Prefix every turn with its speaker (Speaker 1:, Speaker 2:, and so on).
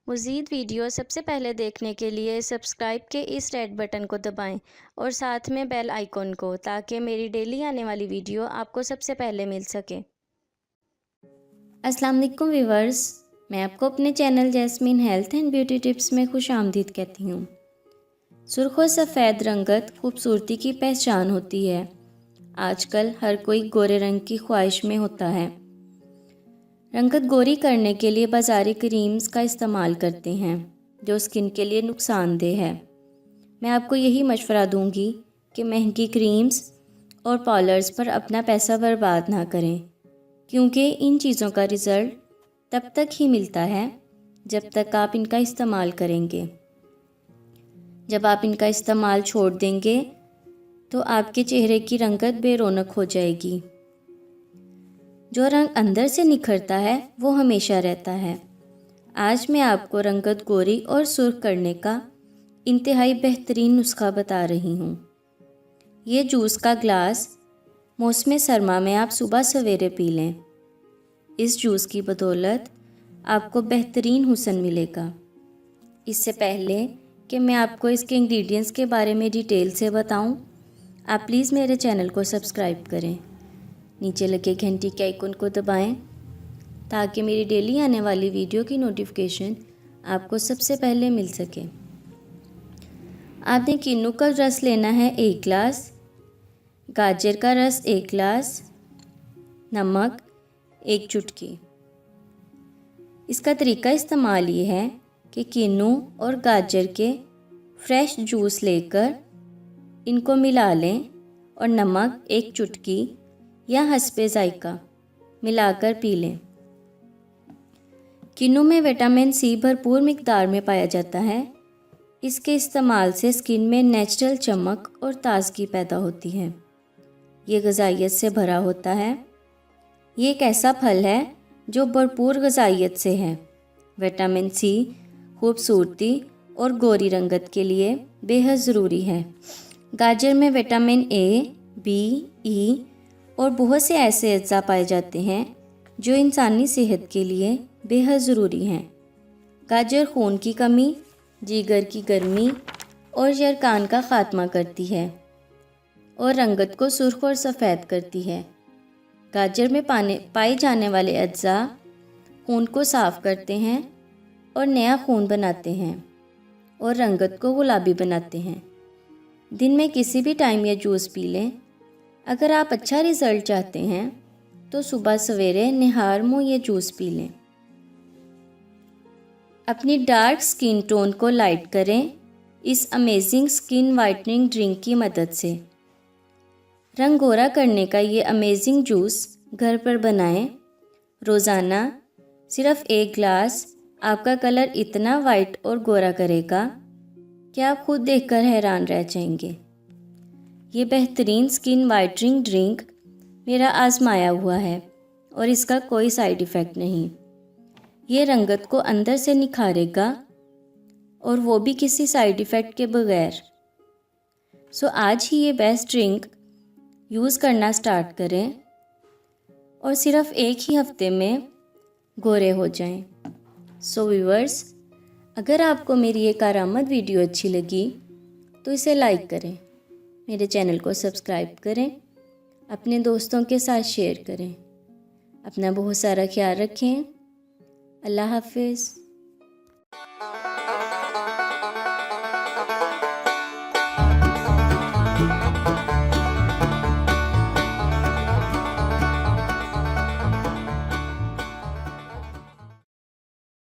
Speaker 1: मज़ीद वीडियो सबसे पहले देखने के लिए सब्सक्राइब के इस रेड बटन को दबाएं और साथ में बेल आइकॉन को, ताकि मेरी डेली आने वाली वीडियो आपको सबसे पहले मिल सके।
Speaker 2: अस्सलाम वालेकुम व्यूवर्स, मैं आपको अपने channel jasmine health and beauty tips में खुश आमदीद कहती हूँ। सुर्ख और सफ़ेद रंगत खूबसूरती की पहचान होती है। आजकल हर कोई गोरे रंग की ख्वाहिश में होता है। रंगत गोरी करने के लिए बाज़ारी क्रीम्स का इस्तेमाल करते हैं, जो स्किन के लिए नुकसानदेह है। मैं आपको यही मशवरा दूंगी कि महंगी क्रीम्स और पाउडर्स पर अपना पैसा बर्बाद ना करें, क्योंकि इन चीज़ों का रिज़ल्ट तब तक ही मिलता है जब तक आप इनका इस्तेमाल करेंगे। जब आप इनका इस्तेमाल छोड़ देंगे तो आपके चेहरे की रंगत बेरौनक हो जाएगी। जो रंग अंदर से निखरता है वो हमेशा रहता है। आज मैं आपको रंगत गोरी और सुर्ख करने का इंतहाई बेहतरीन नुस्खा बता रही हूँ। ये जूस का ग्लास मौसम सरमा में आप सुबह सवेरे पी लें। इस जूस की बदौलत आपको बेहतरीन हुस्न मिलेगा। इससे पहले कि मैं आपको इसके इंग्रेडिएंट्स के बारे में डिटेल से बताऊं, आप प्लीज़ मेरे चैनल को सब्सक्राइब करें। नीचे लगे घंटी के आइकन को दबाएं ताकि मेरी डेली आने वाली वीडियो की नोटिफिकेशन आपको सबसे पहले मिल सके। आपने किन्नू का रस लेना है 1 गिलास, गाजर का रस 1 गिलास, नमक 1 चुटकी। इसका तरीका इस्तेमाल ये है कि किन्नू और गाजर के फ्रेश जूस लेकर इनको मिला लें और नमक 1 चुटकी या हस्बे जायका मिलाकर पी लें। किन्नू में विटामिन सी भरपूर मिकदार में पाया जाता है। इसके इस्तेमाल से स्किन में नेचुरल चमक और ताजगी पैदा होती है। ये ग़िज़ाइयत से भरा होता है। ये एक ऐसा फल है जो भरपूर ग़िज़ाइयत से है। विटामिन सी खूबसूरती और गोरी रंगत के लिए बेहद ज़रूरी है। गाजर में विटामिन ए, बी, ई और बहुत से ऐसे अज्जा पाए जाते हैं जो इंसानी सेहत के लिए बेहद ज़रूरी हैं। गाजर खून की कमी, जिगर की गर्मी और यरकान का ख़ात्मा करती है और रंगत को सुर्ख और सफ़ेद करती है। गाजर में पाए जाने वाले अज्जा खून को साफ़ करते हैं और नया खून बनाते हैं और रंगत को गुलाबी बनाते हैं। दिन में किसी भी टाइम ये जूस पी लें। अगर आप अच्छा रिज़ल्ट चाहते हैं तो सुबह सवेरे निहार मुँह ये जूस पी लें। अपनी डार्क स्किन टोन को लाइट करें इस अमेजिंग स्किन वाइटनिंग ड्रिंक की मदद से। रंग गोरा करने का ये अमेजिंग जूस घर पर बनाएं। रोज़ाना सिर्फ 1 गिलास आपका कलर इतना वाइट और गोरा करेगा कि आप खुद देखकर हैरान रह जाएंगे। ये बेहतरीन स्किन वाइटनिंग ड्रिंक मेरा आजमाया हुआ है और इसका कोई साइड इफ़ेक्ट नहीं। ये रंगत को अंदर से निखारेगा और वो भी किसी साइड इफ़ेक्ट के बगैर। सो आज ही ये बेस्ट ड्रिंक यूज़ करना स्टार्ट करें और सिर्फ 1 ही हफ्ते में गोरे हो जाएं। सो व्यूअर्स, अगर आपको मेरी ये कारामद वीडियो अच्छी लगी तो इसे लाइक करें, मेरे चैनल को सब्सक्राइब करें, अपने दोस्तों के साथ शेयर करें। अपना बहुत सारा ख्याल रखें। अल्लाह हाफिज़।